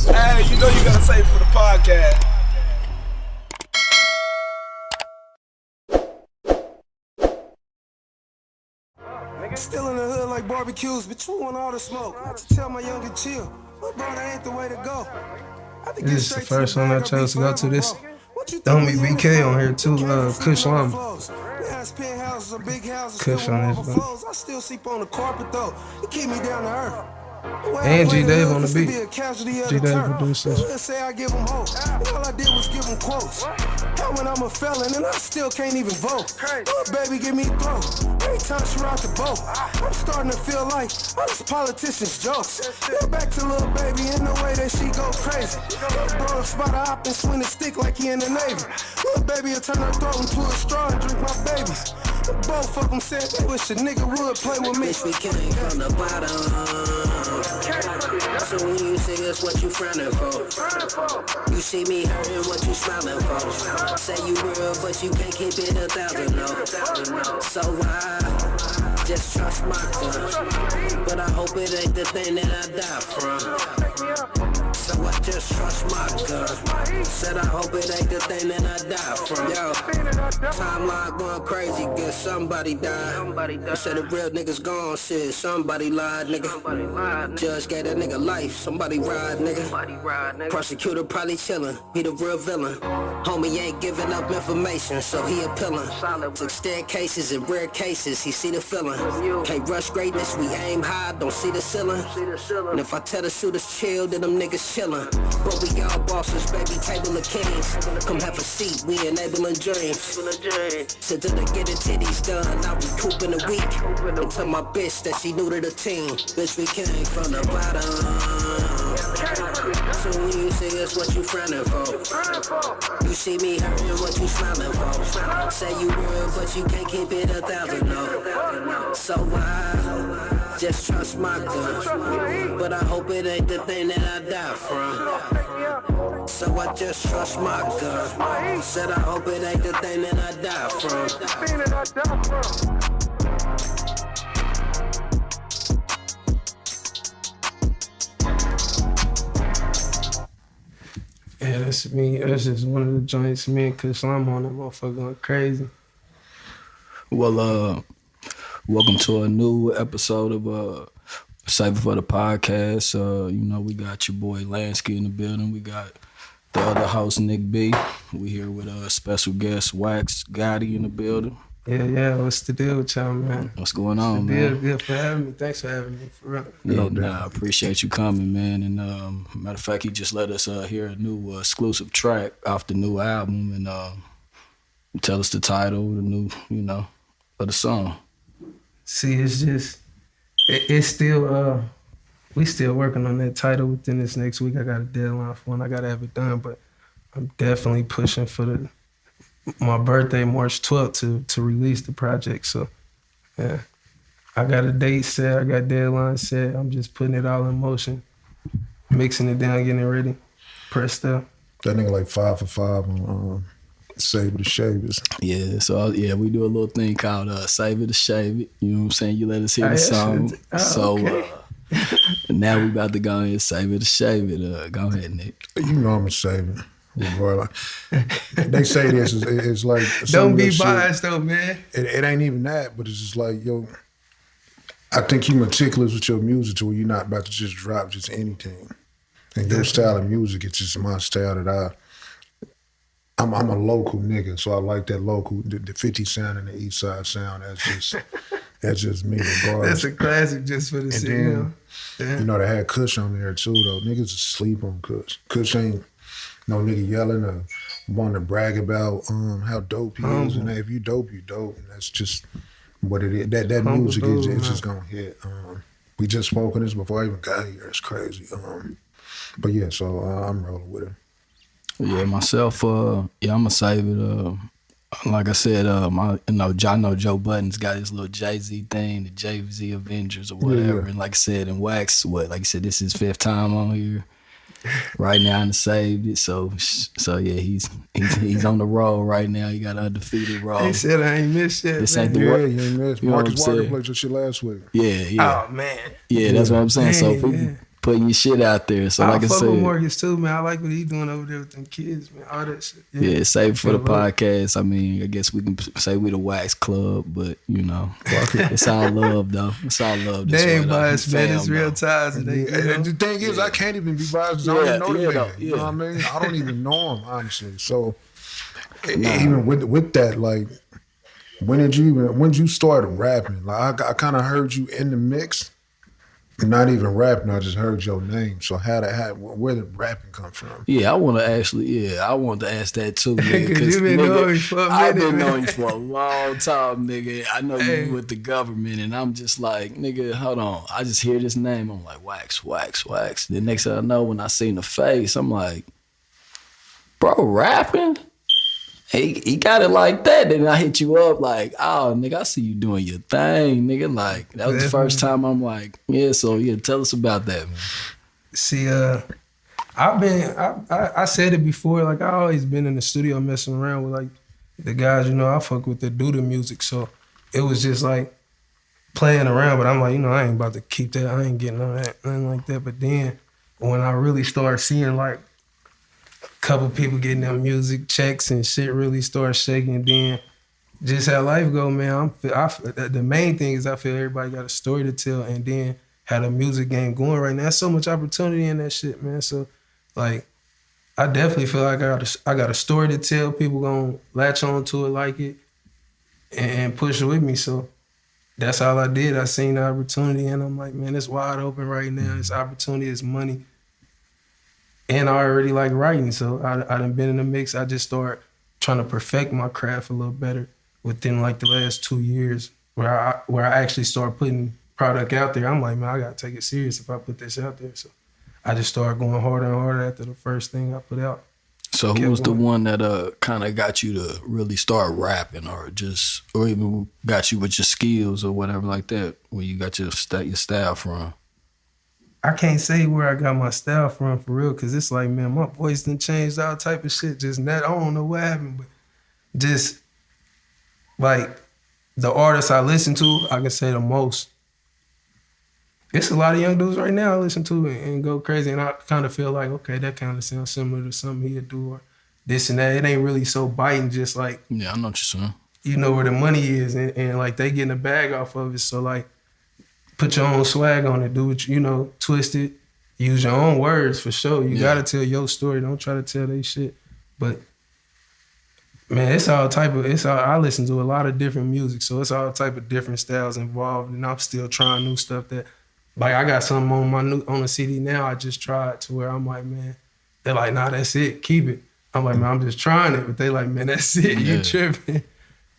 Hey, you know you gotta say it for the podcast. Still in the hood like barbecues, but you want all the smoke. I had to tell my younger chill, but bro, that ain't the way to go. This is the first one I chose to go to. This the homie BK on here too, Kush Lama. Kush on this one. I still sleep on the carpet though. It keep me down to earth. And G Dave on the beat. G Dave produced this. Let's say I give them hope. And all I did was give them quotes. Now when I'm a felon and I still can't even vote. Oh, baby, give me throat. Every time she rock the boat, I'm starting to feel like all this politicians' jokes. Then back to little baby in the way that she go crazy. Bro, spot a hop and swing a stick like he in the Navy. Little baby will turn her throat into a straw and drink my babies. Both of them said they wish a nigga would play with me. Bitch, we came from the bottom. So when you see us, what you frowning for? You see me hurting, what you smiling for? Say you real, but you can't keep it 1,000, no. So I just trust my gun, but I hope it ain't the thing that I die from. So I just trust my gun. Said I hope it ain't the thing that I die from. Yo, timeline going crazy, guess somebody died. You said the real niggas gone, shit, somebody lied, nigga. Judge gave that nigga life, somebody ride, nigga. Prosecutor probably chillin', he the real villain. Homie ain't giving up information, so he appealing. Took staircases in rare cases, he see the feeling. Can't rush greatness, we aim high, don't see the ceiling. And if I tell the shooters chill, then them niggas chillin'. But we all bosses, baby, table of kings. Come have a seat, we enabling dreams. Said to get the titties done, I recoup in a week. And tell my bitch that she new to the team. Bitch, we came from the bottom. So when you see us, what you frowning for? You see me hurting, what you smiling for? Say you real, but you can't keep it 1,000, no. So I just trust my gun, but I hope it ain't the thing that I die from. So I just trust my gun. Said I hope it ain't the thing that I die from. Yeah, that's me. That's just one of the joints. Me and Kush Lama on that motherfucker going crazy. Well, welcome to a new episode of Save It for the Podcast. You know, we got your boy Lansky in the building. We got the other host, Nick B. We here with a special guest, Wax Gotti in the building. Yeah, what's the deal with y'all, man? What's going on, man? Good for having me. Thanks for having me, for real. Yeah, I appreciate you coming, man. And matter of fact, he just let us hear a new exclusive track off the new album and tell us the title, the new, of the song. See, it's just, it's still, we still working on that title within this next week. I got a deadline for it, I gotta have it done, but I'm definitely pushing for my birthday, March 12th, to release the project. So, yeah, I got a date set, I got deadline set. I'm just putting it all in motion, mixing it down, getting it ready, pressed up. That nigga like 5 for 5 on Save It or Shave It. Yeah, so we do a little thing called Save It or Shave It. You know what I'm saying? You let us hear the song. Okay. Now we about to go ahead and Save It or Shave It. Go ahead, Nick. You know I'm gonna save it. They say this it's like don't be biased though, man. It ain't even that, but it's just like, yo, I think you meticulous with your music to where you're not about to just drop just anything. And your style of music, it's just my style that I'm a local nigga, so I like that local, the 50 sound and the East Side sound. That's just me. That's a classic just for the signal. You know, they had Kush on there too, though. Niggas sleep on Kush. Kush ain't no nigga yelling or wanting to brag about how dope he is. And if you dope, you dope. And that's just what it is. That music is just gonna hit. We just spoke on this before I even got here. It's crazy. But yeah, so I'm rolling with it. Yeah, myself, I'ma save it. Like I said, I know Joe Budden's got his little Jay-Z thing, the Jay-Z Avengers or whatever. Yeah. And like I said, in Wax, like you said, this is his 5th time on here. Right now, I saved it. So yeah, he's on the roll right now. He got an undefeated roll. He said I ain't missed yet. This ain't the you ain't missed. Marcus Walker played your shit last week. Yeah. Oh man. Yeah, that's what I'm saying. So putting your shit out there. So like I fuck said, with Morgus too, man. I like what he doing over there with them kids, man. All that shit. Yeah, save it for the podcast. I mean, I guess we can say we the Wax Club, but you know, it's all love though. It's all love. They ain't biased, man. It's real ties. And the thing is, I can't even be biased. I don't even know the man. You know what I mean? I don't even know him, honestly. So even with that, like, when did you start rapping? Like, I kind of heard you in the mix. Not even rapping, I just heard your name. So where did rapping come from? Yeah, I want to ask that too, nigga. Because you been knowing me for a minute. I've been knowing you for a long time, nigga. I know you with the government, and I'm just like, nigga, hold on. I just hear this name, I'm like, Wax. The next thing I know, when I seen the face, I'm like, bro, rapping? He got it like that. Then I hit you up like, oh, nigga, I see you doing your thing, nigga. Like, that was the first time I'm like, tell us about that, man. See, I said it before, like, I always been in the studio messing around with, like, the guys, you know, I fuck with that do the music. So it was just, like, playing around. But I'm like, you know, I ain't about to keep that. I ain't getting on that, nothing like that. But then when I really started seeing, like, couple people getting their music checks and shit really start shaking. Then just how life go, man. The main thing is I feel everybody got a story to tell, and then how the music game going right now. There's so much opportunity in that shit, man. So like, I definitely feel like I got a story to tell. People gonna latch on to it, like it, and push it with me. So that's all I did. I seen the opportunity, and I'm like, man, it's wide open right now. It's opportunity, it's money. And I already like writing, so I done been in the mix. I just started trying to perfect my craft a little better within like the last 2 years, where I actually started putting product out there. I'm like, man, I gotta take it serious if I put this out there. So I just started going harder and harder after the first thing I put out. So who was the one that kind of got you to really start rapping, or even got you with your skills or whatever like that, where you got your style from? I can't say where I got my style from for real, because it's like, man, my voice done changed, all type of shit. Just that, I don't know what happened, but just like the artists I listen to, I can say the most. It's a lot of young dudes right now I listen to and go crazy, and I kind of feel like, okay, that kind of sounds similar to something he'd do, or this and that. It ain't really so biting, just like, yeah, I know what you're saying. You know where the money is, and like they getting a bag off of it, so like, put your own swag on it, do what you know, twist it, use your own words for sure. You gotta tell your story, don't try to tell they shit. But man, I listen to a lot of different music, so it's all type of different styles involved, and I'm still trying new stuff that, like, I got something on the CD now I just tried, to where I'm like, man, they're like, nah, that's it, keep it. I'm like, man, I'm just trying it, but they like, man, that's it, you tripping.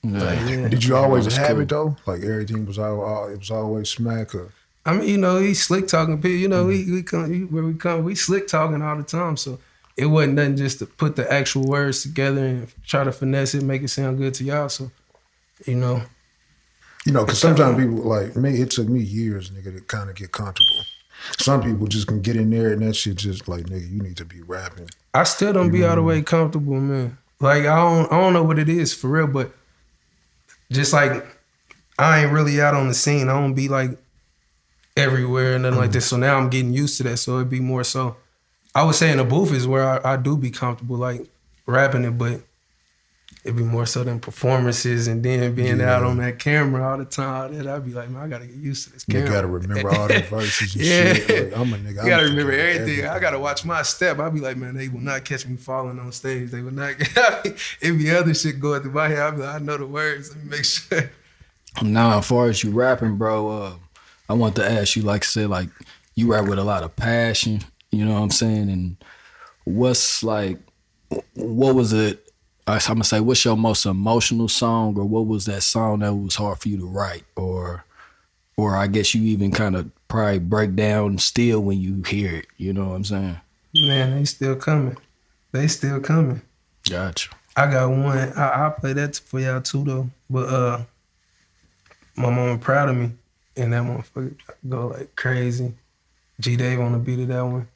Yeah. Like, Did you always have it though? Like everything was always smack? Or? I mean, you know, he's slick talking people. You know, we slick talking all the time. So it wasn't nothing just to put the actual words together and try to finesse it, make it sound good to y'all. So, you know, because sometimes people, like me, it took me years, nigga, to kind of get comfortable. Some people just can get in there and that shit just like, nigga, you need to be rapping. I still don't be all the way comfortable, man. Like I don't know what it is for real, but just like, I ain't really out on the scene. I don't be like everywhere and nothing like this. So now I'm getting used to that. So it'd be more so, I would say in the booth is where I do be comfortable, like rapping it, but it'd be more so than performances and then being out on that camera all the time. All that, I'd be like, man, I gotta get used to this camera. You gotta remember all the verses and shit. Like, I'm a nigga. You gotta remember everything. I gotta watch my step. I'd be like, man, they will not catch me falling on stage. They will not. It'd be other shit going through my head. I'd be like, I know the words. Let me make sure. Now, as far as you rapping, bro, I want to ask you, like I said, like, you rap with a lot of passion, you know what I'm saying? And what was it, I'm gonna say, what's your most emotional song, or what was that song that was hard for you to write? Or I guess you even kind of probably break down still when you hear it, you know what I'm saying? Man, they still coming. Gotcha. I got one, I'll play that for y'all too though, but my mama proud of me, and that motherfucker go like crazy. G-Dave on the beat of that one.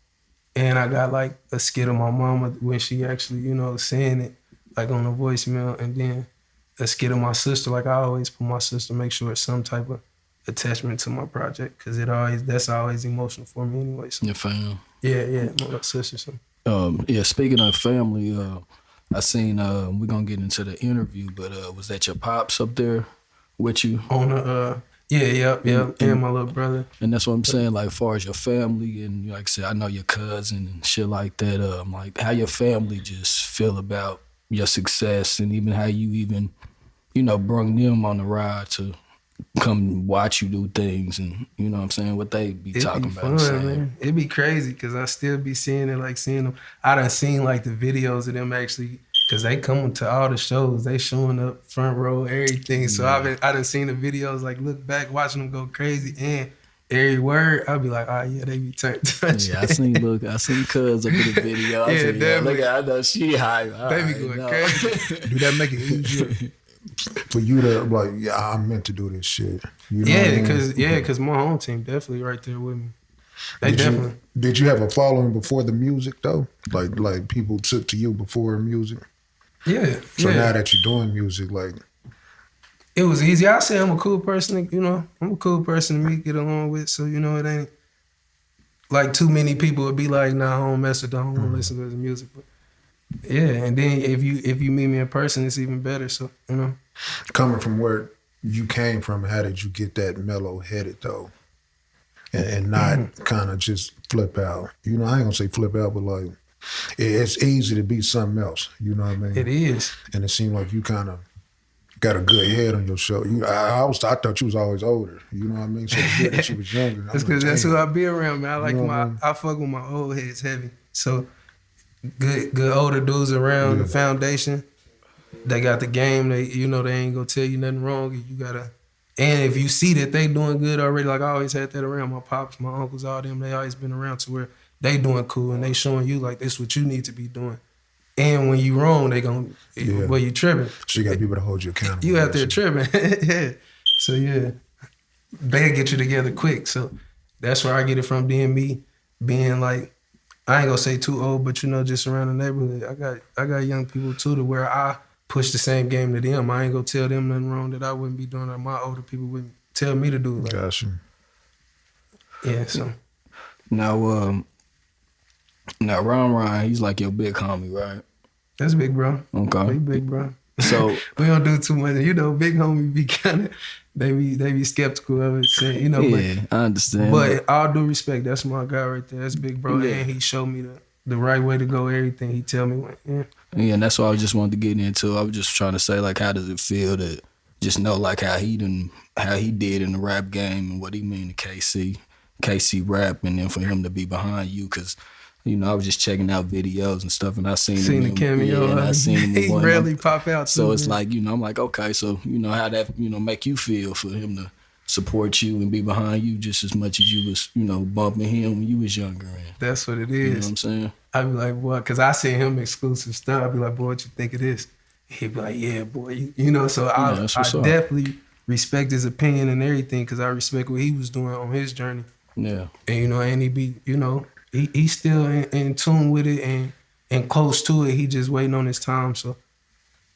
And I got like a skit of my mama when she actually, you know, saying it, like on the voicemail, and then a skit of my sister. Like I always put my sister, make sure it's some type of attachment to my project because that's always emotional for me anyway. So. Your fam. Yeah, my little sister. So. Yeah, speaking of family, I seen we're gonna get into the interview, but was that your pops up there with you? On the and my little brother. And that's what I'm saying, like, as far as your family, and like I said, I know your cousin and shit like that, like, how your family just feel about your success, and even how you even, bring them on the ride to come watch you do things, and, you know what I'm saying, what they be talking about. It'd be fun, man. It'd be crazy, because I still be seeing them. I done seen, like, the videos of them actually, because they come to all the shows. They showing up front row, everything. So I done seen the videos, like, look back, watching them go crazy. And every word, I'll be like, oh, yeah, they be turned. Yeah, I seen Cuz up in the video. Yeah, definitely. I know she hype. They be going crazy. Do that make it easier for you to, like, yeah, I meant to do this shit? You know because my home team definitely right there with me. Did you have a following before the music, though? Like people took to you before music? Yeah. So now that you're doing music, like... It was easy. I say I'm a cool person, I'm a cool person to get along with, so, it ain't... Like, too many people would be like, nah, I don't mess with them, I don't want to listen to his music. But yeah, and then if you meet me in person, it's even better, so, Coming from where you came from, how did you get that mellow-headed, though? And not kind of just flip out. I ain't going to say flip out, but, like... It's easy to be something else, you know what I mean? It is. And it seemed like you kind of got a good head on your shoulder. I thought you was always older, you know what I mean? So it's good that you was younger. That's because that's who I be around, man. I fuck with my old heads heavy. So good older dudes around the foundation. They got the game. They ain't gonna tell you nothing wrong. You gotta, and if you see that they doing good already, like I always had that around. My pops, my uncles, all them, they always been around to where they doing cool and they showing you like this what you need to be doing. And when you wrong, they gonna you tripping. So you got people to hold you accountable. You out there tripping. Yeah. So yeah. They get you together quick. So that's where I get it from, being like, I ain't gonna say too old, but just around the neighborhood. I got young people too to where I push the same game to them. I ain't gonna tell them nothing wrong that I wouldn't be doing, or my older people wouldn't tell me to do. Like, gotcha. Yeah, so. Now, Ron, he's like your big homie, right? That's big bro. Okay. Big bro. So we don't do too much. Big homie be kind of, they be skeptical of it, saying, Yeah, I understand. But all due respect, that's my guy right there. That's big bro, and he showed me the right way to go. Everything he tell me, Yeah, and that's what I just wanted to get into. I was just trying to say, like, how does it feel to just know, like, how he did in the rap game and what he mean to KC rap, and then for him to be behind you, because I was just checking out videos and stuff, and I seen the cameo. Yeah, and I seen him. He rarely pop out. So it's like, I'm like, okay, so how that make you feel for him to support you and be behind you just as much as you was bumping him when you was younger. And, that's what it is. You know what I'm saying? I be like, boy, because I seen him exclusive stuff. I be like, boy, what you think of this? He'd be like, yeah, boy, So I definitely respect his opinion and everything, because I respect what he was doing on his journey. Yeah. And and he be he's still in tune with it and close to it. He just waiting on his time. So,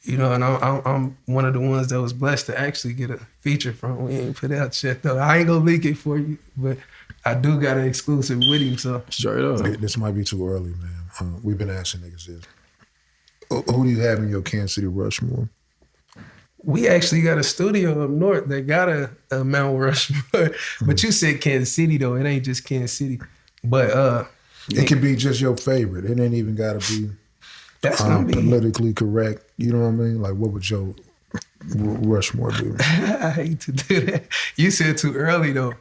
and I'm one of the ones that was blessed to actually get a feature from. We ain't put out shit though. I ain't gonna leak it for you, but I do got an exclusive with him. So straight up. This might be too early, man. We've been asking niggas this. Who do you have in your Kansas City Rushmore? We actually got a studio up north that got a Mount Rushmore. But you said Kansas City though. It ain't just Kansas City. But it could be just your favorite. It ain't even gotta be politically correct. You know what I mean? Like, what would your Rushmore be? I hate to do that. You said too early though.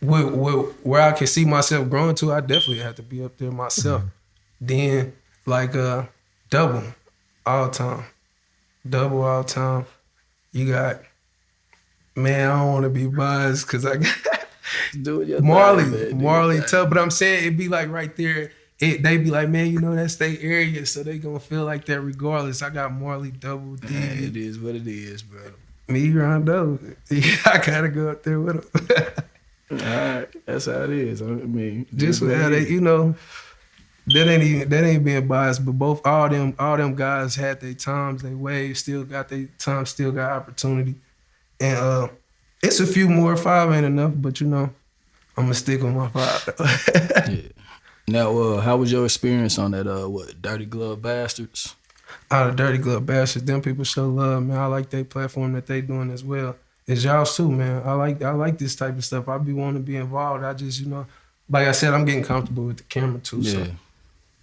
Where I can see myself growing to, I definitely have to be up there myself. Then like double all time. You got, man, I don't want to be biased because I got Marley tough, but I'm saying it'd be like right there. They be like, man, that's their area, so they gonna feel like that regardless. I got Marley, Double D. It is what it is, bro. Me, Rondo. I gotta go up there with them. All right, that's how it is. I mean, just how they, that ain't being biased, but all them guys had their times, they waves, still got their time, still got opportunity, and It's a few more. 5 ain't enough, but I'm gonna stick with my 5 though. Yeah. Now, how was your experience on that? Dirty Glove Bastards? Out of Dirty Glove Bastards, them people show love, man. I like their platform that they doing as well. It's y'all's too, man. I like this type of stuff. I be wanting to be involved. I just, like I said, I'm getting comfortable with the camera too. Yeah. So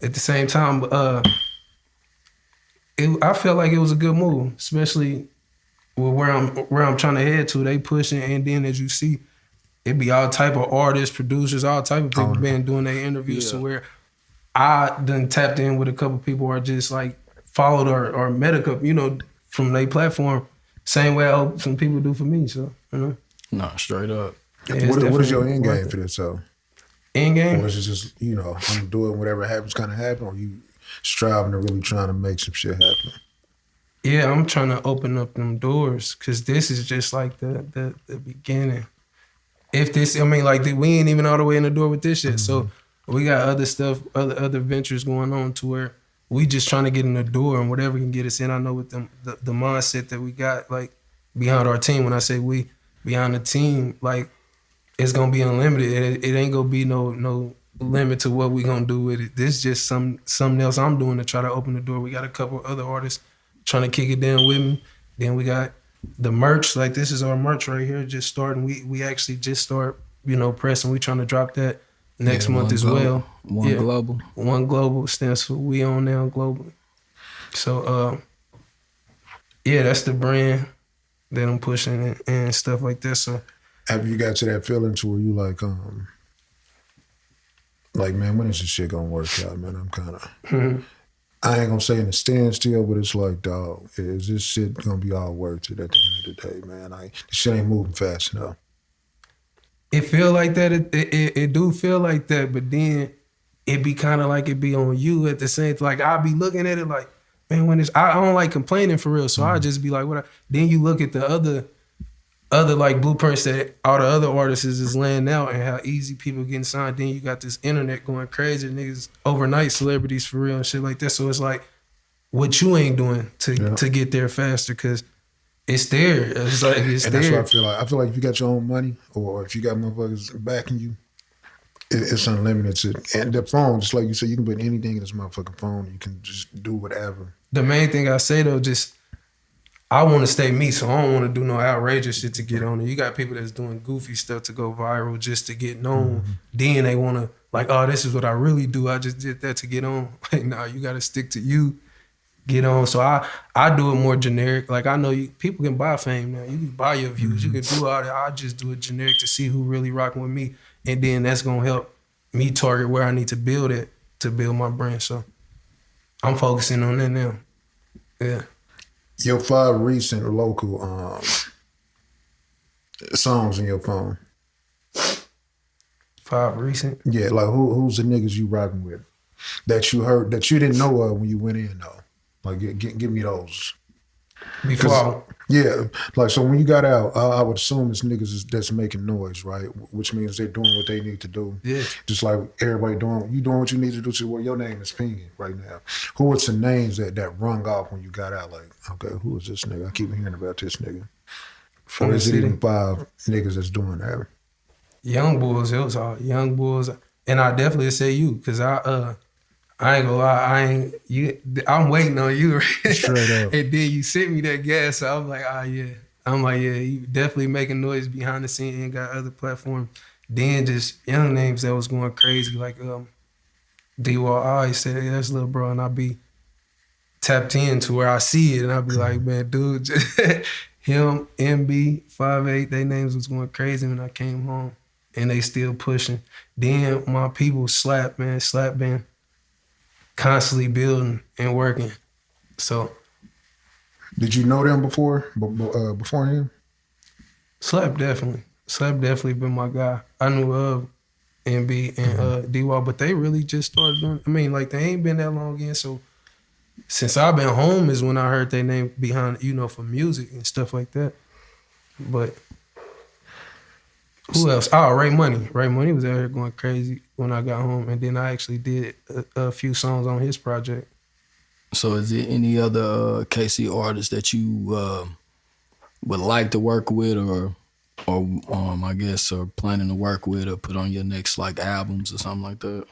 at the same time, I felt like it was a good move, especially with where I'm trying to head to. They pushing, and then as you see, it be all type of artists, producers, all type of people been doing their interviews. So where I done tapped in with a couple people or just like followed or met a couple, from their platform, same way I hope some people do for me. So, Nah, straight up. Yeah, what is your end game for this, though? End game? Or is it just, I'm doing whatever happens kind of happen, or you striving to really trying to make some shit happen? Yeah, I'm trying to open up them doors because this is just like the beginning. If this, we ain't even all the way in the door with this shit. So we got other stuff, other ventures going on to where we just trying to get in the door and whatever can get us in. I know with them, the mindset that we got, like, behind our team, when I say we, behind the team, like, it's going to be unlimited. It ain't going to be no limit to what we going to do with it. This is just something else I'm doing to try to open the door. We got a couple other artists trying to kick it down with me. Then we got the merch. Like, this is our merch right here, just starting. We actually just start, pressing. We trying to drop that next month as well. Global. One Global stands for We On Now Global. So, that's the brand that I'm pushing and stuff like that. So, have you got to that feeling to where you like, man, when is this shit gonna work out, man? I'm kind of, I ain't gonna say in a standstill, but it's like, dog, is this shit gonna be all worth it at the end of the day, man? This shit ain't moving fast enough. It feel like that. It do feel like that, but then it be kind of like it be on you at the same. Like, I'll be looking at it like, man, when I don't like complaining for real, so I just be like, what? Then you look at the other like blueprints that all the other artists is laying out and how easy people getting signed. Then you got this internet going crazy, niggas overnight celebrities for real and shit like that. So it's like, what you ain't doing to get there faster, because it's there. It's like it's and there. That's what I feel like. I feel like if you got your own money, or if you got motherfuckers backing you, it's unlimited. And the phone, just like you said, you can put anything in this motherfucking phone. You can just do whatever. The main thing I say though, just I want to stay me, so I don't want to do no outrageous shit to get on it. You got people that's doing goofy stuff to go viral just to get known. Then they want to, like, oh, this is what I really do. I just did that to get on. Like, nah, you got to stick to you, get on. So I do it more generic. Like, I know people can buy fame now. You can buy your views. You can do all that. I just do it generic to see who really rocking with me. And then that's going to help me target where I need to build it to build my brand. So I'm focusing on that now. Yeah. Your 5 recent local songs in your phone. 5 recent? Yeah, like who's the niggas you rocking with that you heard that you didn't know of when you went in though? Like, give me those. Before? Yeah, like, so when you got out, I would assume it's niggas that's making noise, right? Which means they're doing what they need to do. Yeah. Just like everybody doing what you need to do to where your name is pinging right now. Who are some names that rung off when you got out? Like, okay, who is this nigga? I keep hearing about this nigga. From or the is it city? even 5 niggas that's doing that? Young Bulls, it was all Young Bulls. And I definitely say you, because I ain't gonna lie, I'm waiting on you. Straight up. And then you sent me that gas, so I'm like, yeah. I'm like, yeah, you definitely making noise behind the scene and got other platforms. Then just young names that was going crazy, like D-Wall. I always say, hey, that's little bro, and I be tapped in to where I see it, and I be like, man, dude, just him, MB, 5'8", they names was going crazy when I came home, and they still pushing. Then my people Slap been constantly building and working. So, did you know them before him? Slap definitely been my guy. I knew of MB and D-Wall, but they really just started doing, like, they ain't been that long in, so since I've been home is when I heard their name behind, for music and stuff like that. But who else? Oh, Ray Money. Ray Money was out here going crazy when I got home, and then I actually did a few songs on his project. So is there any other KC artists that you would like to work with or or I guess, or planning to work with or put on your next like albums or something like that?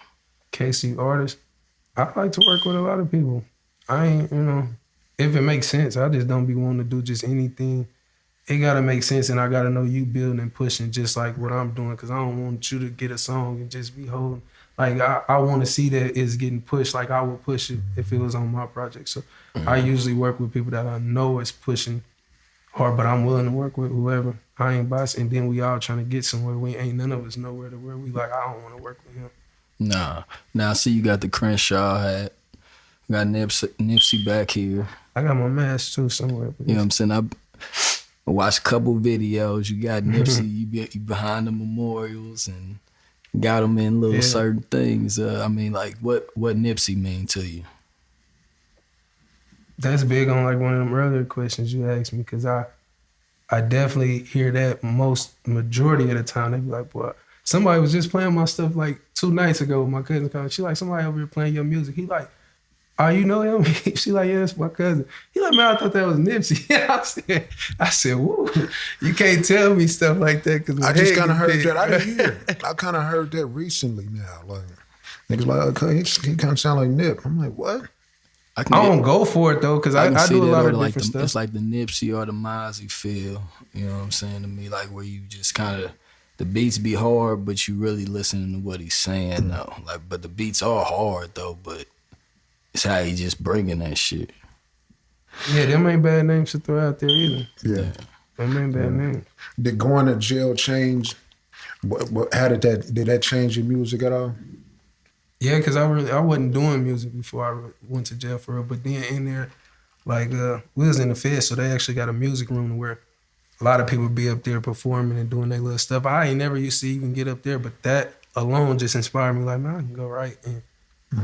KC artists. I like to work with a lot of people. I ain't, if it makes sense, I just don't be wanting to do just anything. It gotta make sense, and I gotta know you building and pushing just like what I'm doing, because I don't want you to get a song and just be holding. Like, I want to see that it's getting pushed like I would push it if it was on my project. So I usually work with people that I know is pushing hard, but I'm willing to work with whoever. I ain't biased, and then we all trying to get somewhere. We ain't none of us nowhere to where we like, I don't want to work with him. Nah. Now, I see you got the Crenshaw hat. Got Nipsey back here. I got my mask too somewhere. You know what I'm saying? I watched a couple videos. You got Nipsey, you behind the memorials and got him in little certain things. I mean, like, what Nipsey mean to you? That's big on like one of them earlier questions you asked me, because I definitely hear that majority of the time. They be like, boy, somebody was just playing my stuff like 2 nights ago with my cousin called. She like, somebody over here playing your music. He like, oh, you know him? She like, yeah, that's my cousin. He like, man, I thought that was Nipsey. I said, woo, you can't tell me stuff like that. Cause I just kind of heard that. I didn't hear it. I kind of heard that recently now. Like, niggas like, okay, he kind of sound like Nip. I'm like, what? I don't go for it though, because I do a lot of different stuff. It's like the Nipsey or the Mozzie feel, you know what I'm saying to me? Like, where you just kind of, the beats be hard, but you really listening to what he's saying though. Like, but the beats are hard though, but it's how he just bringing that shit. Yeah, them ain't bad names to throw out there either. Yeah. Them ain't bad names. Did going to jail change? How did that change your music at all? Yeah, because I wasn't doing music before I went to jail for real. But then in there, like, we was in the Fed, so they actually got a music room where a lot of people be up there performing and doing their little stuff. I ain't never used to even get up there, but that alone just inspired me. Like, man, I can go write and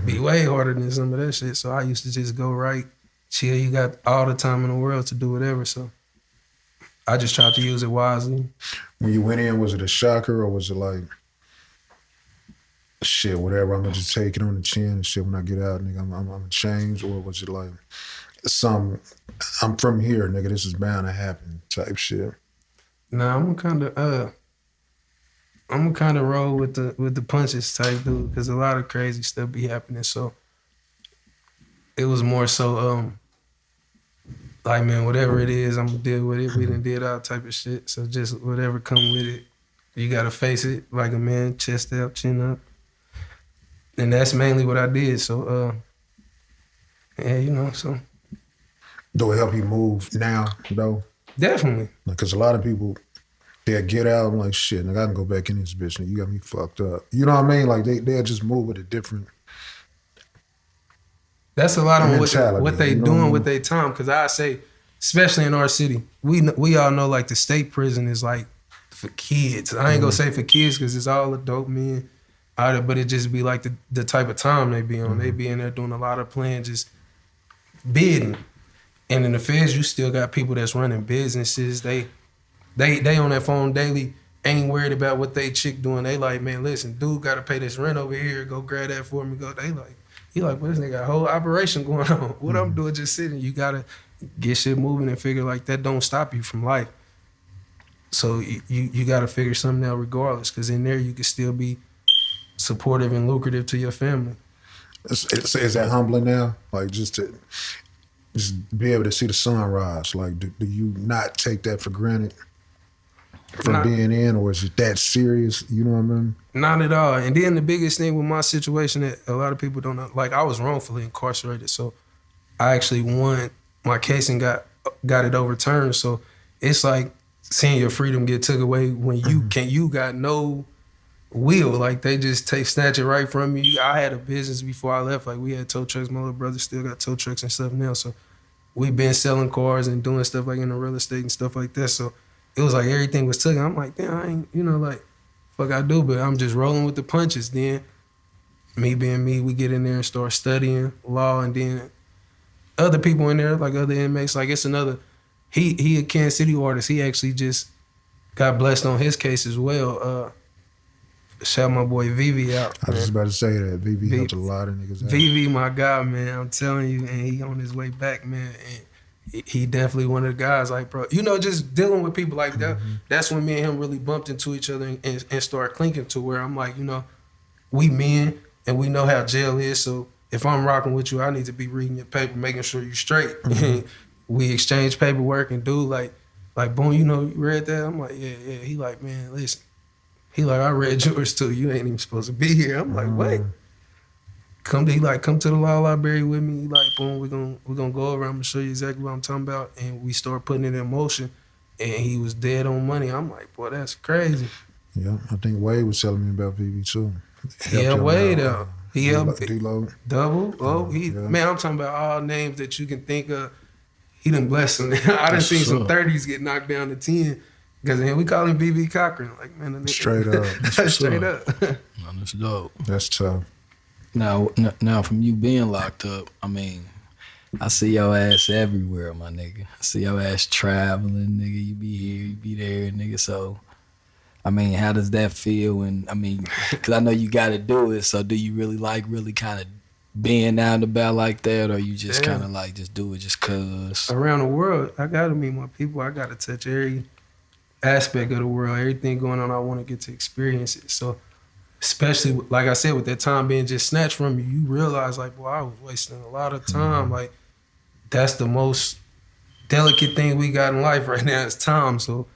be way harder than some of that shit. So I used to just go write, chill. You got all the time in the world to do whatever. So I just tried to use it wisely. When you went in, was it a shocker or was it like, shit, whatever, I'm gonna just take it on the chin and shit when I get out, nigga, I'm gonna change? Or was it like I'm from here, nigga, this is bound to happen type shit? Nah, I'm gonna kind of roll with the punches type dude, because a lot of crazy stuff be happening. So it was more so like, man, whatever it is, I'm gonna deal with it. We done did all type of shit. So just whatever come with it, you gotta face it like a man, chest out, chin up. And that's mainly what I did. So yeah, so. Do it help you move now, though? Definitely. Because a lot of people, they'll get out, I'm like, shit, nigga, I can go back in this bitch, nigga, you got me fucked up. You know what I mean? Like, they'll just move with a different That's a lot of mentality, what they doing with their time. Because I say, especially in our city, we all know, like, the state prison is, like, for kids. I ain't gonna say for kids because it's all adult men out there, but it just be, like, the type of time they be on. They be in there doing a lot of playing, just bidding. And in the Feds, you still got people that's running businesses. They on their phone daily, ain't worried about what they chick doing. They like, man, listen, dude got to pay this rent over here. Go grab that for me. He like, well, this nigga got a whole operation going on. What I'm doing just sitting. You got to get shit moving and figure like that don't stop you from life. So you got to figure something out regardless, because in there you can still be supportive and lucrative to your family. Is that humbling now? Like, just to be able to see the sunrise, like, do you not take that for granted from being in, or is it that serious? You know what I mean? Not at all. And then the biggest thing with my situation that a lot of people don't know, like, I was wrongfully incarcerated, so I actually won my case and got it overturned. So it's like seeing your freedom get took away when you got no will. Like, they just snatch it right from you. I had a business before I left. Like, we had tow trucks. My little brother still got tow trucks and stuff now. So we been selling cars and doing stuff like in the real estate and stuff like that. So it was like everything was taken. I'm like, damn, I ain't, like, fuck I do, but I'm just rolling with the punches. Then me being me, we get in there and start studying law, and then other people in there, like other inmates, like it's another, he a Kansas City artist. He actually just got blessed on his case as well. Shout my boy Vivi out. I was just about to say that. Vivi helped a lot of niggas out. Vivi, my guy, man. I'm telling you, and he on his way back, man. And he definitely one of the guys, like, bro, you know, just dealing with people like that. That's when me and him really bumped into each other and started clinking to where I'm like, you know, we men and we know how jail is. So if I'm rocking with you, I need to be reading your paper, making sure you straight. We exchange paperwork and dude like, boom, you know, you read that? I'm like, yeah. He like, man, listen. He like, I read yours too. You ain't even supposed to be here. I'm like, wait. Come to the law library with me. He like, boom, we're gonna go over. I'm gonna show you exactly what I'm talking about. And we start putting it in motion. And he was dead on money. I'm like, boy, that's crazy. Yeah, I think Wade was telling me about VV too. Yeah, Wade out. He helped D-Load. Double. Man, I'm talking about all names that you can think of. He done blessed him. I done seen some 30s get knocked down to 10. Because we call him BB Cochran. Like, man, the nigga, straight up. Straight up. Man, that's dope. That's tough. Now, from you being locked up, I mean, I see your ass everywhere, my nigga. I see your ass traveling, nigga. You be here, you be there, nigga. So, I mean, how does that feel? And I mean, because I know you got to do it. So, do you really kind of being out and about like that, or you just kind of like just do it just cause? Around the world, I got to meet more people. I got to touch every aspect of the world. Everything going on, I want to get to experience it. So, especially, like I said, with that time being just snatched from you, you realize, like, boy, I was wasting a lot of time. Like, that's the most delicate thing we got in life right now is time. So,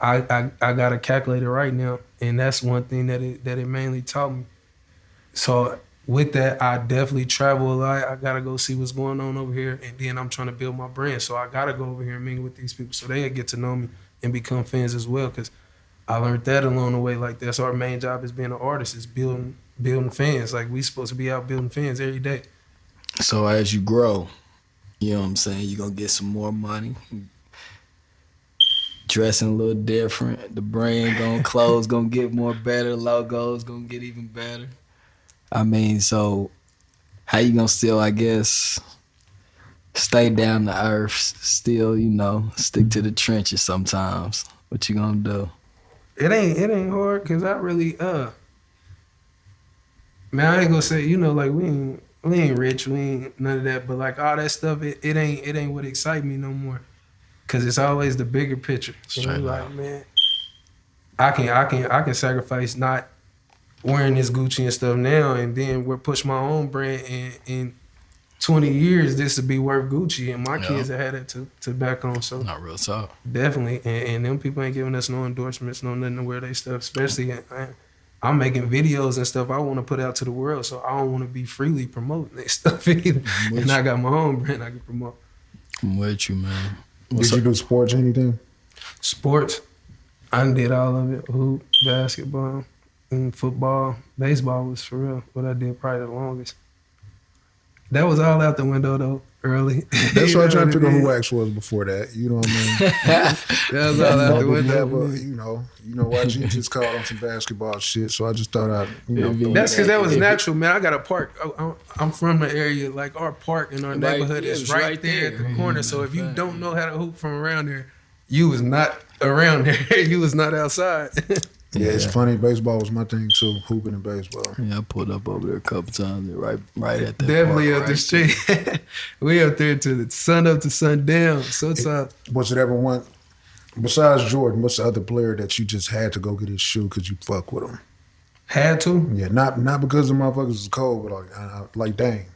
I got to calculate it right now. And that's one thing that it mainly taught me. So, with that, I definitely travel a lot. I got to go see what's going on over here. And then I'm trying to build my brand. So, I got to go over here and mingle with these people so they get to know me and become fans as well. Because I learned that along the way. Like, that's our main job as being an artist, is building fans. Like, we supposed to be out building fans every day. So as you grow, you know what I'm saying, you're going to get some more money, dressing a little different, the brand clothes going to get more better, logos going to get even better. I mean, so how you going to still, I guess, stay down to earth, still, you know, stick to the trenches sometimes? What you going to do? It ain't hard, because I really, man, I ain't gonna say, you know, like, we ain't rich, we ain't none of that, but like all that stuff, it ain't what excite me no more, because it's always the bigger picture. And like, man, I can sacrifice not wearing this Gucci and stuff now, and then we're push my own brand, and in 20 years this would be worth Gucci, and my kids have had it to back on. So not real talk. Definitely, and them people ain't giving us no endorsements, no nothing to wear they stuff. Especially, I'm making videos and stuff I want to put out to the world, so I don't want to be freely promoting their stuff either. And I got my own brand I can promote. I'm with you, man. Did you do sports or anything? Sports, I did all of it. Hoop, basketball, and football. Baseball was for real what I did probably the longest. That was all out the window though, early. That's why I tried to figure out who Wax was before that. You know what I mean? That was all out the window. You know, YG just called on some basketball shit, so I just thought I'd, That's because that was natural, man. I got a park. I'm from the area, like our park in our neighborhood is right there at the corner. So if you don't know how to hoop from around there, you was not around there. You was not outside. Yeah, it's funny. Baseball was my thing too, hooping and baseball. Yeah, I pulled up over there a couple times, right at that Definitely park, up the street. We up there to the sun up to sundown. So tough. Was it ever one, besides Jordan, what's the other player that you just had to go get his shoe because you fuck with him? Had to? Yeah, not because the motherfuckers was cold, but like dang.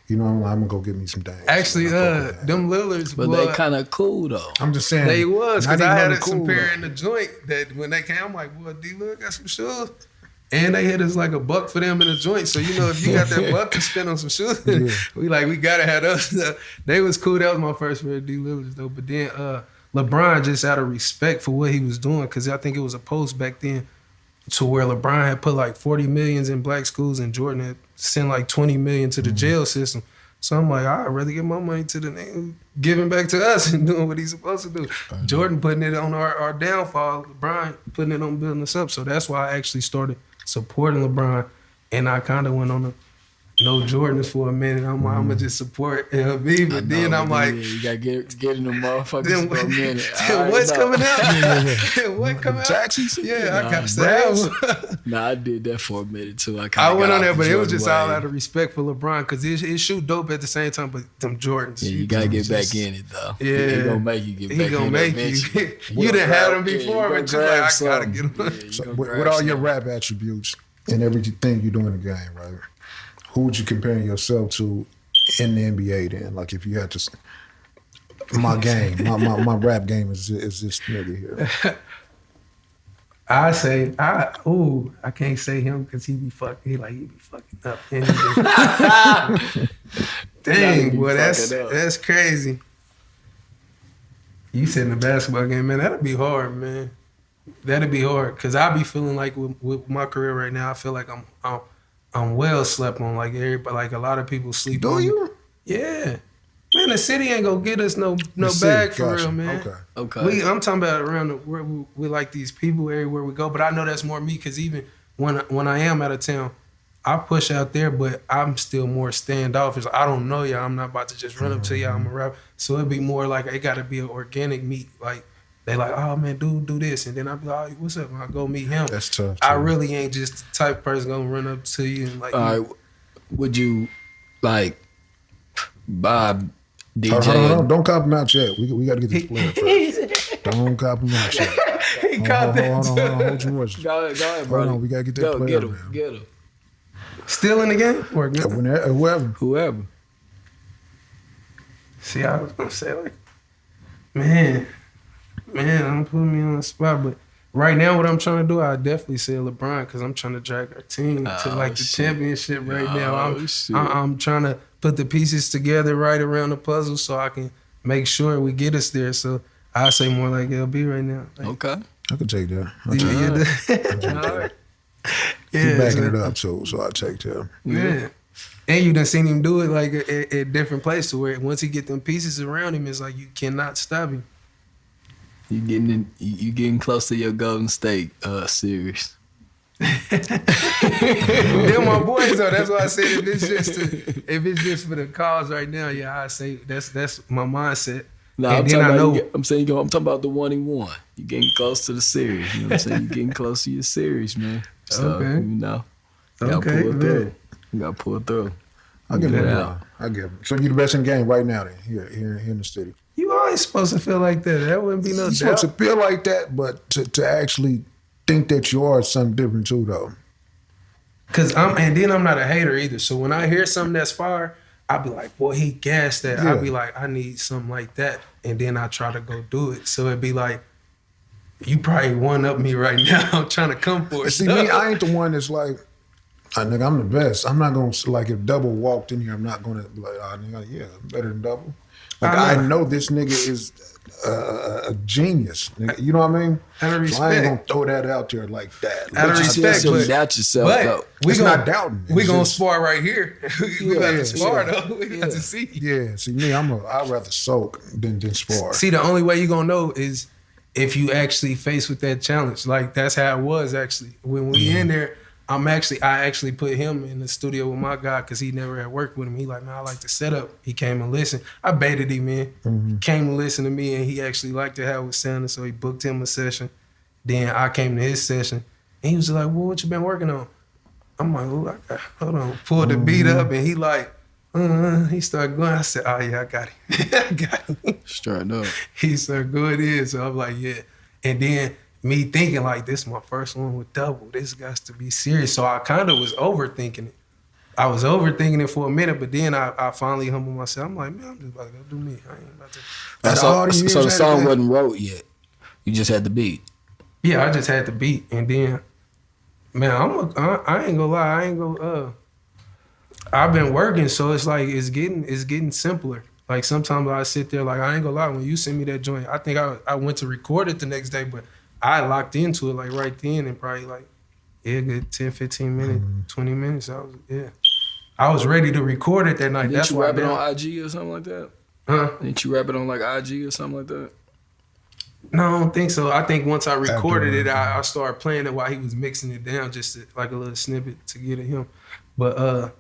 You know, I'm gonna go get me some Dangs. Actually, them Lillards, but they kind of cool though. I'm just saying they was, because I had some pair though. in the joint that when they came, I'm like, boy, D-Lillard got some shoes, and they hit us like $1 for them in the joint. So you know, if you got that $1 to spend on some shoes, we gotta have those. They was cool. That was my first pair of D-Lillards though. But then LeBron, just out of respect for what he was doing, because I think it was a post back then to where LeBron had put like 40 millions in black schools, and Jordan had sent like 20 million to the jail system. So I'm like, I'd rather give my money to the nigga giving back to us and doing what he's supposed to do. Jordan putting it on our downfall, LeBron putting it on building us up. So that's why I actually started supporting LeBron, and I kind of went on no Jordans for a minute. I'm gonna just support LB, but then I'm like, you gotta get in the motherfuckers for a minute. Then what's coming out? What coming out? Taxis? Yeah, I got to stay. Nah, I did that for a minute too. I went on there, but it was just all out of respect for LeBron because it shoot dope at the same time. But them Jordans, you gotta get back in it though. Yeah, he gonna make you get back in it. He gonna make you. You done had them before, but you're like, I gotta get them. So with all your rap attributes and everything you do in the game, right? Who would you compare yourself to in the NBA then? Like if you had to, my game, my rap game is this nigga here. I can't say him because he be fucking up. Dang, boy, that's crazy. You said in the basketball game, man, that'd be hard, man. That'd be hard because I be feeling like with my career right now, I feel like I'm well slept on. Like everybody, like a lot of people sleep on. Do you? Yeah. Man, the city ain't gonna get us no bag for real, man. Okay. I'm talking about around where we like these people everywhere we go, but I know that's more me because even when I am out of town, I push out there, but I'm still more standoffish. I don't know y'all. I'm not about to just run up to y'all. I'm a rapper. So it'd be more like it got to be an organic meet. Like they like, oh man, do this, and then I'll be like, oh, what's up? And I go meet him. That's tough. I really ain't just the type of person gonna run up to you and like. All right, would you like Bob? DJ. Hold on. Don't cop him out yet. We got to get this player first. Don't cop him out yet. Hold on. Hold your horses. Go ahead, bro. Hold on. We got to get that player. Get him. Still in the game? Or Whoever. See, I was going to say, like, man, don't put me on the spot. But right now, what I'm trying to do, I definitely say LeBron because I'm trying to drag our team to, like, the championship right now. I'm trying to put the pieces together right around the puzzle so I can make sure we get us there. So I say more like LB right now. Like, okay. I can take that. Keep backing it up, so I take that. Yeah. And you done seen him do it like at different places where once he get them pieces around him, it's like you cannot stop him. You getting close to your Golden State series. They're my boys though. That's why I said if it's just for the cause right now, yeah, I say that's my mindset. No, I'm talking about the 1-1. You getting close to the series. You know what I'm saying? You getting close to your series, man. So okay. You gotta pull through. You gotta pull through. I give him. So you the best in the game right now then, here in the city. You always supposed to feel like that. That wouldn't be no doubt. You're supposed to feel like that, but to actually think that you are something different too, though. Cause I'm not a hater either. So when I hear something that's fire, I'll be like, boy, he gassed that. Yeah. I'll be like, I need something like that. And then I try to go do it. So it'd be like, you probably one up me right now. I'm trying to come for it. See, me, I ain't the one that's like, nigga, I'm the best. I'm not gonna, like, if Double walked in here, I'm not gonna be like, nigga, yeah, I'm better than Double. Like, I know this nigga is a genius. Nigga, you know what I mean? Out of respect. So I ain't gonna throw that out there like that. Out of respect, but doubt yourself, though. It's not doubting. We gonna spar right here. We got to spar though. We got to see. Yeah, see me, I'd rather soak than spar. See, the only way you gonna know is if you actually face with that challenge. Like that's how it was actually. When we in there, I actually put him in the studio with my guy because he never had worked with him. He like, man, I like the setup. He came and listened. I baited him in. He came and listened to me, and he actually liked to how it was sounding, so he booked him a session. Then I came to his session, and he was like, well, what you been working on? I'm like, hold on. Pulled the beat up, and he like, he started going. I said, oh, yeah, I got him. I got him. Straight up. He started going in, so I'm like, yeah. And then me thinking like, this is my first one with Double. This got to be serious. So I kind of was overthinking it. I was overthinking it for a minute, but then I finally humbled myself. I'm like, man, I'm just about to go do me. I ain't about to. So the song wasn't wrote yet. You just had the beat. Yeah, I just had the beat, and then, man, I ain't gonna lie. I've been working, so it's like it's getting simpler. Like sometimes I sit there, like I ain't gonna lie. When you send me that joint, I think I went to record it the next day, but I locked into it like right then and probably like, good 10, 15 minutes, 20 minutes. I was ready to record it that night. Didn't you rap it on IG or something like that? Huh? Didn't you rap it on like IG or something like that? No, I don't think so. I think once I recorded it, I started playing it while he was mixing it down, just like a little snippet to get at him. But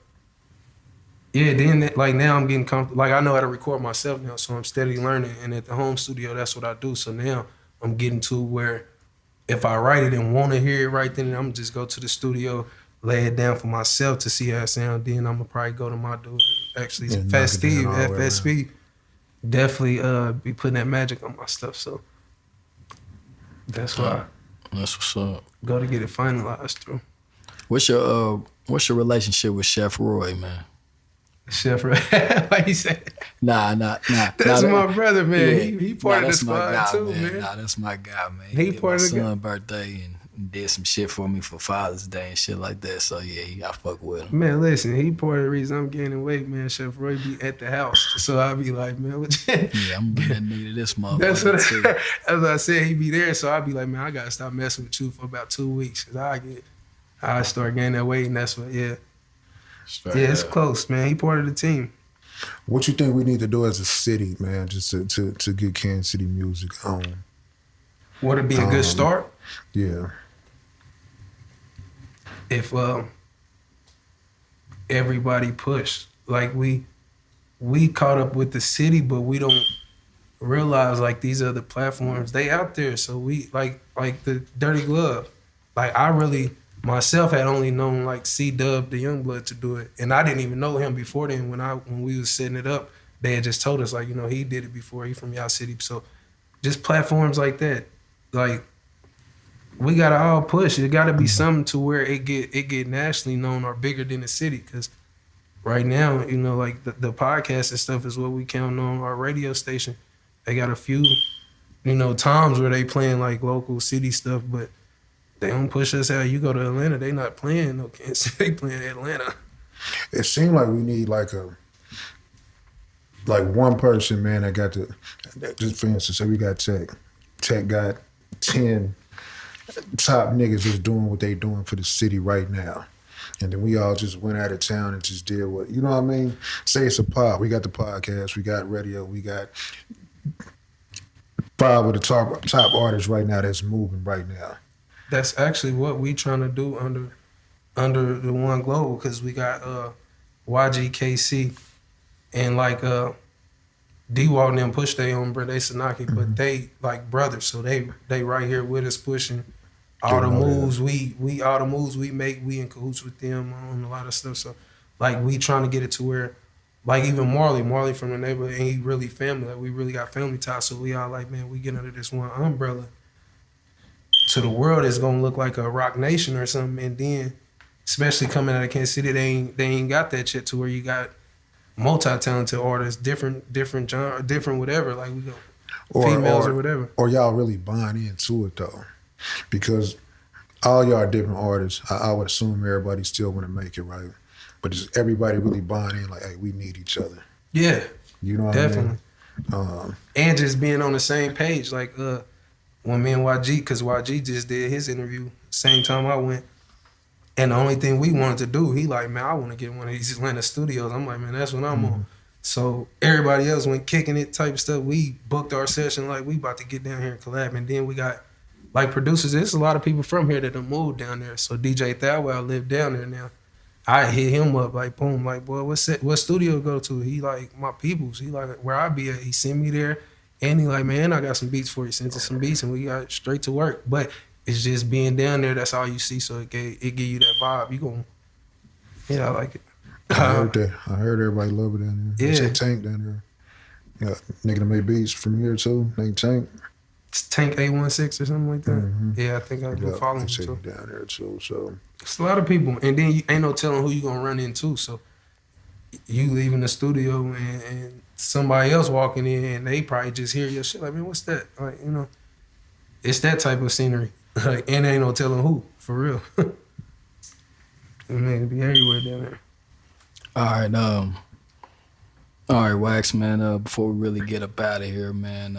Yeah, then like now I'm getting comfortable. Like I know how to record myself now, so I'm steadily learning. And at the home studio, that's what I do. So now I'm getting to where if I write it and want to hear it right then, I'm just go to the studio, lay it down for myself to see how it sound. Then I'm gonna probably go to my dude. Actually, Fat Steve, FSB, definitely be putting that magic on my stuff. So that's why that's what's up. Go to get it finalized through. What's your relationship with Chef Roy, man? Chef Roy, why you say? Nah. That's my brother, man. Yeah. He part of the squad guy, too, man. Nah, that's my guy, man. He part of the my son's birthday and did some shit for me for Father's Day and shit like that. So yeah, I fuck with him. Man, listen, he part of the reason I'm gaining weight, man. Chef Roy be at the house, so I be like, man, what you? Yeah, I'm gonna that nigga to this motherfucker. That's what I said. He be there, so I be like, man, I gotta stop messing with you for about 2 weeks, cause I start gaining that weight, and that's what, yeah. Straight it's close, man. He part of the team. What you think we need to do as a city, man, just to get Kansas City music on? Would it be a good start? Yeah. If everybody pushed, like we caught up with the city, but we don't realize like these other platforms, they out there. So we like the Dirty Glove. Like I really myself had only known like C-Dub, the Youngblood, to do it, and I didn't even know him before then. When we was setting it up, they had just told us like, you know, he did it before. He from y'all city, so just platforms like that, like we gotta all push. It gotta be something to where it get nationally known or bigger than the city. Cause right now, you know, like the podcast and stuff is what we count on. Our radio station, they got a few, you know, times where they playing like local city stuff, but they don't push us out. You go to Atlanta, they not playing no Kansas City. They playing Atlanta. It seemed like we need like one person, man, that got just for instance, say we got Tech. Tech got 10 top niggas just doing what they doing for the city right now. And then we all just went out of town and just did what, you know what I mean? Say it's a pod. We got the podcast, we got radio, we got 5 of the top artists right now that's moving right now. That's actually what we trying to do under the One Global, because we got YGKC and like D-Wall and them push their own, bro. They Sanaki, but they like brothers, so they right here with us pushing all the moves all the moves we make. We in cahoots with them on a lot of stuff. So like we trying to get it to where like even Marley from the neighborhood, and he really family. Like we really got family ties. So we all like, man, we get under this one umbrella. To the world, it's gonna look like a Rock Nation or something, and then, especially coming out of Kansas City, they ain't got that shit to where you got multi-talented artists, different genre, different whatever. Like we go females or whatever. Or y'all really buying into it though, because all y'all are different artists. I would assume everybody still want to make it, right? But is everybody really buying in? Like, hey, we need each other. Yeah, you know what definitely. I mean? And just being on the same page, like when me and YG, because YG just did his interview same time I went, and the only thing we wanted to do, he like, man, I want to get one of these Atlanta studios. I'm like, man, that's what I'm on. So everybody else went kicking it type stuff. We booked our session like we about to get down here and collab, and then we got like producers. There's a lot of people from here that have moved down there. So DJ Thowell lived down there now. I hit him up like, boom, like, boy, what studio go to? He like, my peoples. He like, where I be at. He sent me there. And he like, man, I got some beats for you. Sent us some beats, and we got straight to work. But it's just being down there. That's all you see. So it give you that vibe. You gon', yeah, I like it. I heard that. I heard everybody love it down there. Yeah, it's Tank down there. Yeah, nigga that made beats from here too. Named Tank. It's Tank 816 or something like that. Mm-hmm. Yeah, I think I've been following him too. Down there too. So it's a lot of people, and then you ain't no telling who you gonna run into. So you leaving the studio and somebody else walking in, and they probably just hear your shit like, man, what's that? Like, you know, it's that type of scenery. Like, and ain't no telling who, for real. Man, it be everywhere down there. All right, Wax, man, before we really get up out of here, man,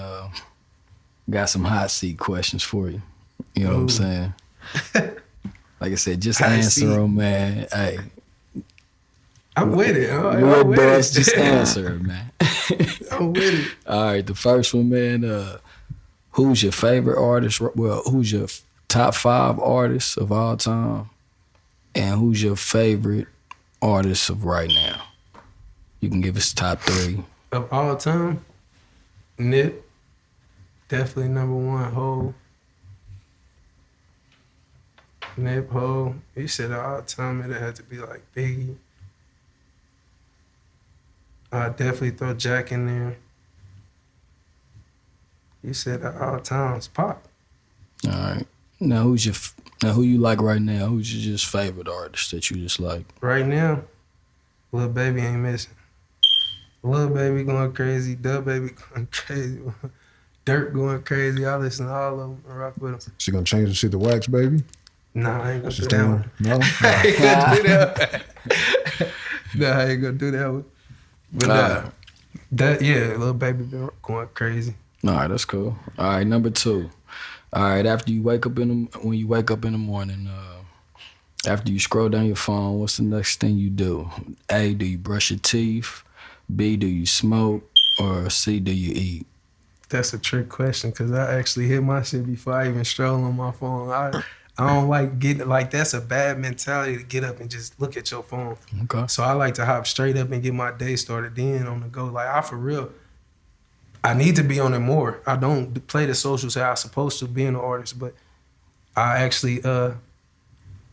got some hot seat questions for you. You know what I'm saying? Like I said, just answer them, man. Hey, I'm with it. Real boss, just answer it, man. I'm with it. All right, the first one, man. Who's your favorite artist? Well, who's your top 5 artists of all time? And who's your favorite artist of right now? You can give us top 3. Of all time, Nip, definitely number 1, Ho. Nip, Ho. You said all time it had to be like Biggie. I'd definitely throw Jack in there. You said all times, Pop. All right. Now who you like right now? Who's your just favorite artist that you just like? Right now, Lil Baby ain't missing. Lil Baby going crazy, Dub Baby going crazy, Dirt going crazy. I listen to all of them and rock with them. She gonna change the shit to Wax, baby? Nah, I ain't gonna Just do that one. No? I ain't gonna do that one. Nah, I ain't gonna do that one. But Lil Baby been going crazy. All right, that's cool. All right, number 2. All right, when you wake up in the morning, after you scroll down your phone, what's the next thing you do? A, do you brush your teeth? B, do you smoke? Or C, do you eat? That's a trick question because I actually hit my shit before I even stroll on my phone. I don't like getting, like, that's a bad mentality to get up and just look at your phone. Okay. So I like to hop straight up and get my day started then on the go. Like, for real, I need to be on it more. I don't play the socials how I'm supposed to being an artist, but I actually, I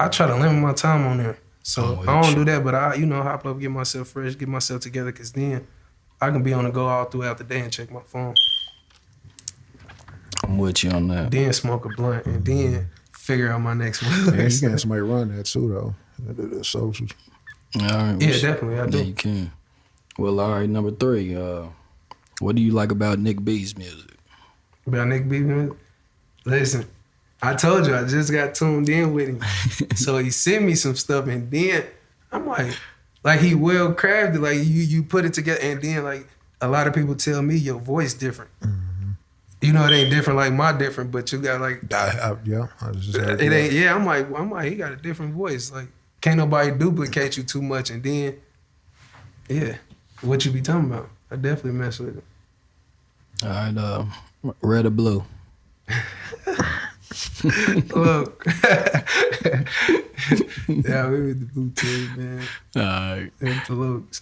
try to limit my time on there. So I don't do that, but I, hop up, get myself fresh, get myself together, because then I can be on the go all throughout the day and check my phone. I'm with you on that. Then smoke a blunt, and then figure out my next move. Yeah, you can have somebody run that too, though. The socials. All right. Yeah, definitely, I do. Yeah, you can. Well, all right, number 3. What do you like about Nick B's music? About Nick B's music? Listen, I told you, I just got tuned in with him. So he sent me some stuff, and then I'm like he well crafted, like you put it together, and then like a lot of people tell me your voice different. Mm-hmm. You know, it ain't different like my different, but you got like I was just it ain't. Yeah, I'm like he got a different voice. Like can't nobody duplicate you too much, and then yeah, what you be talking about? I definitely mess with it. All right, red or blue? Look, yeah, we with the blue team, man. All right, and the looks.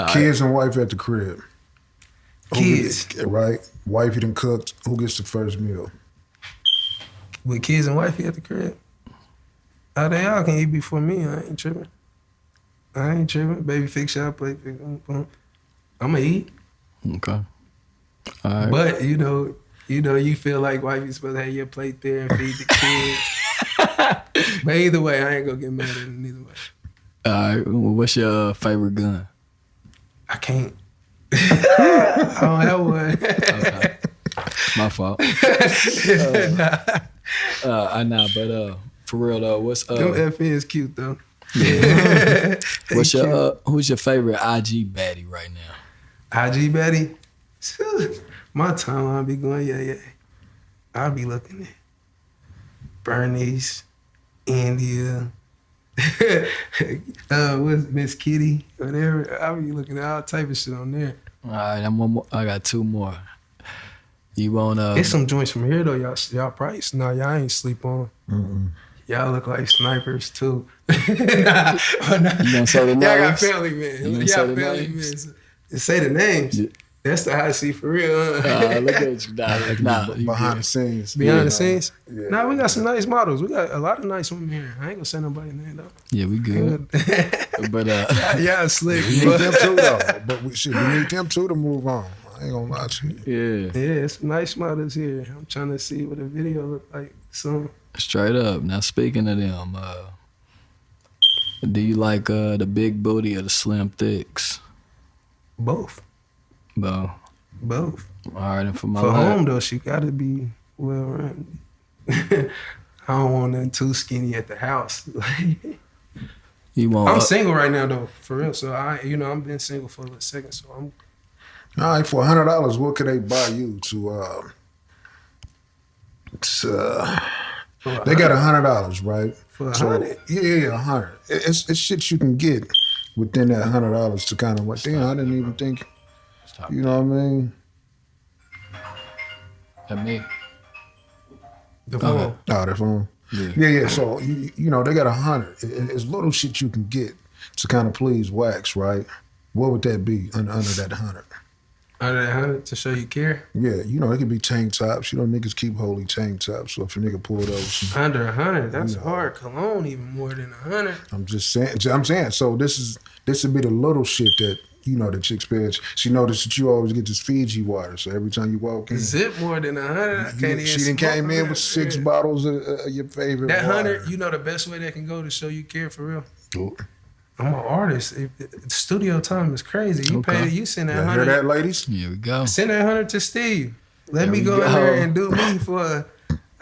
Kids and wife at the crib. Kids, right? Wifey done cooked. Who gets the first meal? With kids and wifey at the crib. They all can eat before me. I ain't tripping. Baby, fix y'all plate. I'ma eat. Okay. All right. But you feel like wifey's supposed to have your plate there and feed the kids. But either way, I ain't gonna get mad at them either way. All right. Well, what's your favorite gun? I can't. I don't have one. Okay. My fault. I know, but for real though, what's them FN's cute though. Yeah. Who's your favorite IG baddie right now? IG baddie? My timeline be going, yeah. I'll be looking at Bernice, India, what's Miss Kitty, whatever. I'll be looking at all type of shit on there. All right, I got 2 more. You want It's some joints from here though, y'all price. Nah, y'all ain't sleep on. Mm-mm. Y'all look like snipers too. Nah. You gonna say the names? Y'all got family men. Y'all family men. Say the names. Yeah. That's the hot seat for real. Huh? Look at you. Behind the scennes. Behind the scenes? Yeah. Nah, we got some nice models. We got a lot of nice women here. I ain't gonna say nobody's name though. Yeah, we good. But y'all slick. We need them too though. But we need them too to move on. I ain't gonna lie to you. Yeah. Yeah, it's nice models here. I'm trying to see what the video look like soon. Straight up. Now speaking of them, do you like the big booty or the slim thicks? Both. Both. All right, and for home though, she gotta be well rounded. I don't want nothing too skinny at the house. I'm single right now though, for real. So I've been single for a second. So I'm. All right, for $100, what could they buy you to? They got $100, right? For $100? Yeah, $100. It's shit you can get within that $100 to kind of what. Damn, I didn't even think. You know what I mean? At me. The phone. Oh, the phone. Yeah. So they got $100. It's little shit you can get to kind of please Wax, right? What would that be under that 100? Under that 100 to show you care? Yeah, you know, it could be tank tops. You know, niggas keep holding tank tops. So if a nigga pulled over some... Under 100, that's hard. Cologne even more than 100. I'm just saying. So this would be the little shit that, you know, the chick spends. She noticed that you always get this Fiji water. So every time you walk in... Zip more than 100. I can't even... She done came in with 6 bottles of your favorite that water. 100, you know the best way that can go to show you care for real? Ooh. I'm an artist. Studio time is crazy. You pay, you send that 100. Hear that, ladies? Here we go. Send that 100 to Steve. Let me go in there and do me for a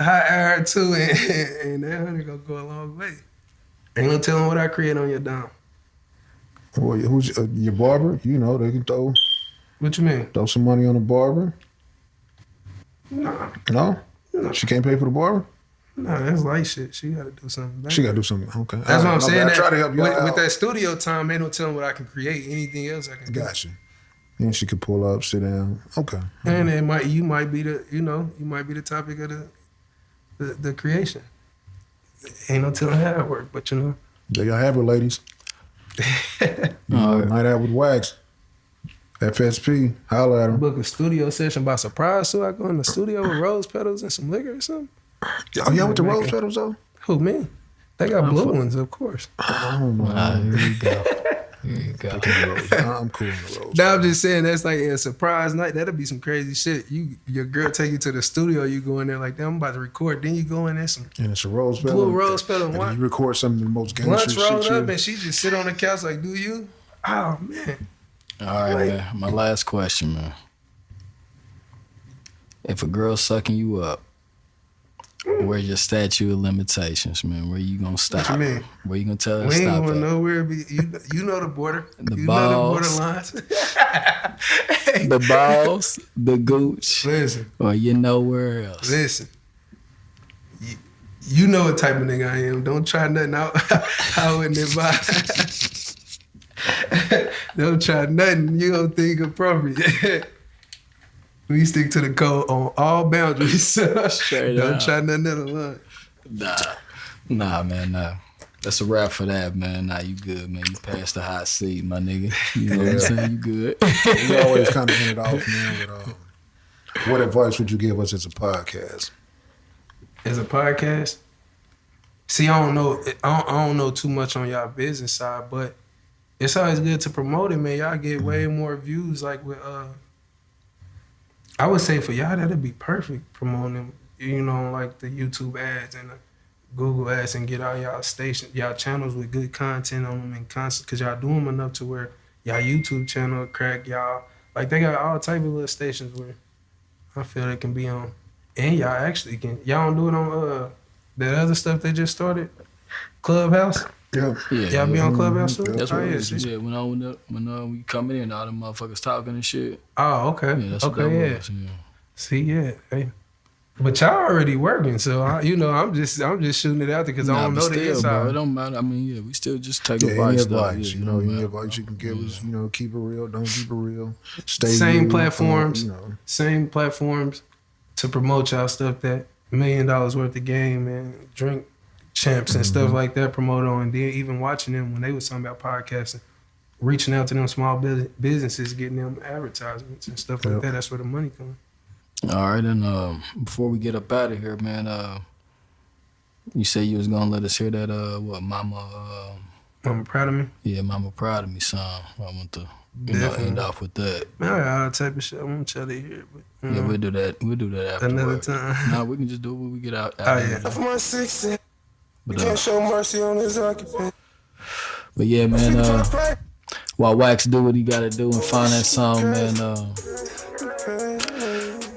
hot hour or two, and that 100 gonna go a long way. Ain't no telling what I create on your dime. Well, who's your barber? You know, they can throw... What you mean? Throw some money on the barber? Nah. No? She can't pay for the barber? Nah, that's light shit. She gotta do something better. She gotta do something. Okay. That's what I'm saying. I try to help you out. With that studio time, ain't no telling what I can create. Anything else I can do. Gotcha. And she could pull up, sit down. Okay. And you might be the topic of the creation. Ain't no telling how it work, but you know. There y'all have it, ladies. Night out with Wax. FSP. Holla at him. Book a studio session by surprise, so I go in the studio with rose petals and some liquor or something. Oh, y'all with the rose petals though? Who, me? They got blue ones, of course. I don't know. Here you go. Here you go. I'm cool in the rose. Now I'm just saying that's like a surprise night. That'll be some crazy shit. Your girl take you to the studio, you go in there like, damn, I'm about to record. Then you go in there and it's a rose petal. Blue rose petal and what? You record some of the most gangster lunch shit. Lunch rolled up and she just sit on the couch like, do you? Oh man. All right, man. My last question, man. If a girl's sucking you up, where's your statute of limitations, man? Where you gonna stop? What you mean? Where you gonna tell her we to stop? We ain't going nowhere. You know the border. The you balls. know the borderlines. The balls, the gooch. Listen. Or you know where else. Listen. You know what type of nigga I am. Don't try nothing out in the vibe. Don't try nothing you don't think appropriate. We stick to the code on all boundaries. Straight Don't up. try nothing out of line. Nah, man, nah. That's a wrap for that, man. Nah, you good, man. You passed the hot seat, my nigga. You know what I'm saying? You good. We always kind of end it off, man, with what advice would you give us as a podcast? As a podcast? See, I don't know too much on y'all business side, but it's always good to promote it, man. Y'all get way more views, like with I would say for y'all that'd be perfect promoting them, you know, like the YouTube ads and the Google ads, and get all y'all channels with good content on them and constant, cause y'all do them enough to where y'all YouTube channel crack y'all. Like they got all type of little stations where I feel they can be on, and y'all actually can. Y'all don't do it on that other stuff they just started, Clubhouse. Yeah. Y'all be on Clubhouse too? That's what it is. Yeah, when we come in, all them motherfuckers talking and shit. Oh, okay. Yeah, that's what that was. Yeah. See, yeah. Hey. But y'all already working, so I'm just shooting it out there because I don't know the inside. Bro, it don't matter. I mean, yeah, we still just take any advice. Advice, Yeah, any advice you can give us, keep it real, don't keep it real. Stay same real, platforms, same platforms to promote y'all stuff that $1 million worth of game and drink champs and stuff like that promoted on, and then even watching them when they was talking about podcasting, reaching out to them small businesses, getting them advertisements and stuff like that. That's where the money comes. All right, and before we get up out of here, man, you say you was gonna let us hear that Mama Proud of Me? Yeah, Mama Proud of Me song. I want to end off with that. Man, I got all type of shit I want to try to hear, but yeah, we'll do that. We'll do that after another time. Nah, we can just do it when we get out. Oh yeah. For my 6 But, can't show mercy on his occupant. But yeah, man, while Wax do what he gotta do and find that song, man,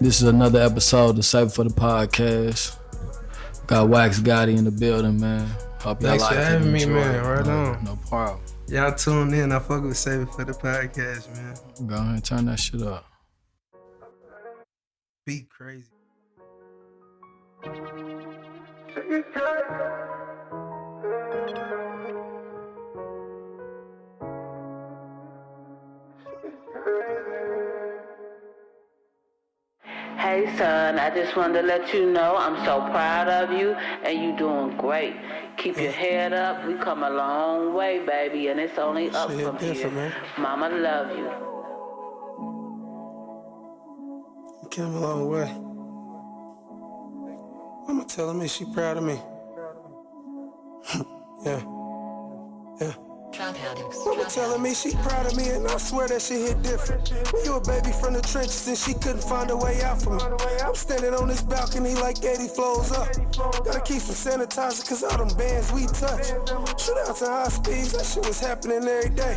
this is another episode of Cypher for the Podcast. Got Wax Gotti in the building, man. Hope y'all Thanks like for it. having me, Enjoy man. it. Right on. No problem. Y'all tune in. I fuck with Save It for the Podcast, man. Go ahead and turn that shit up. Beat crazy. Hey son, I just wanted to let you know I'm so proud of you and you doing great. Keep your head up. We come a long way, baby, and it's only up from here. Man. Mama love you. You came a long way. Mama telling me she proud of me. Yeah. Mama telling me she proud of me, and I swear that shit hit different. When you a baby from the trenches and she couldn't find a way out for me. I'm standing on this balcony like 80 flows up. Gotta keep some sanitizer, cause all them bands we touch. Shootouts and high speeds, that shit was happening every day.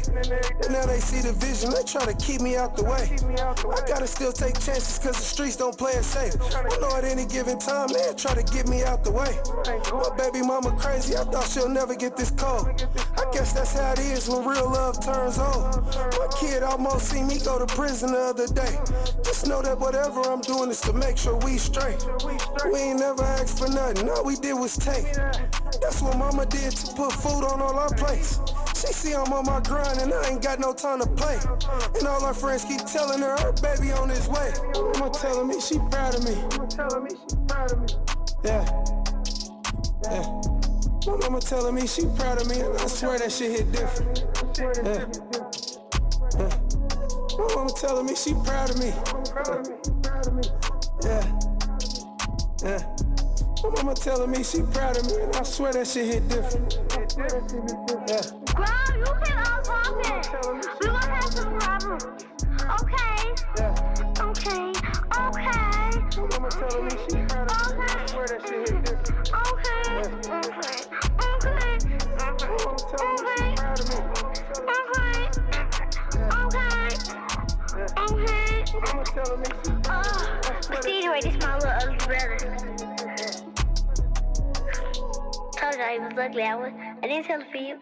And now they see the vision, they try to keep me out the way. I gotta still take chances, cause the streets don't play it safe. I know at any given time, they'll try to get me out the way. My baby mama crazy, I thought she'll never get this cold. I guess that's how it is when real love turns old. My kid almost seen me go to prison the other day. Just know that whatever I'm doing is to make sure we straight. We ain't never asked for nothing, all we did was take. That's what mama did to put food on all our plates. She see I'm on my grind and I ain't got no time to play. And all our friends keep telling her baby on his way. Mama telling me she proud of me. Yeah. My mama telling me she proud of me, and I swear that shit hit different. My mama telling me she proud of me. My mama telling me she proud of me, and I swear that shit hit different. Bro, you keep on talking. We gonna have some problems. Okay. My mama telling me she proud of me, and I swear that shit hit different. Anyway, this is my little ugly brother. Told you he was ugly. I didn't tell it for you.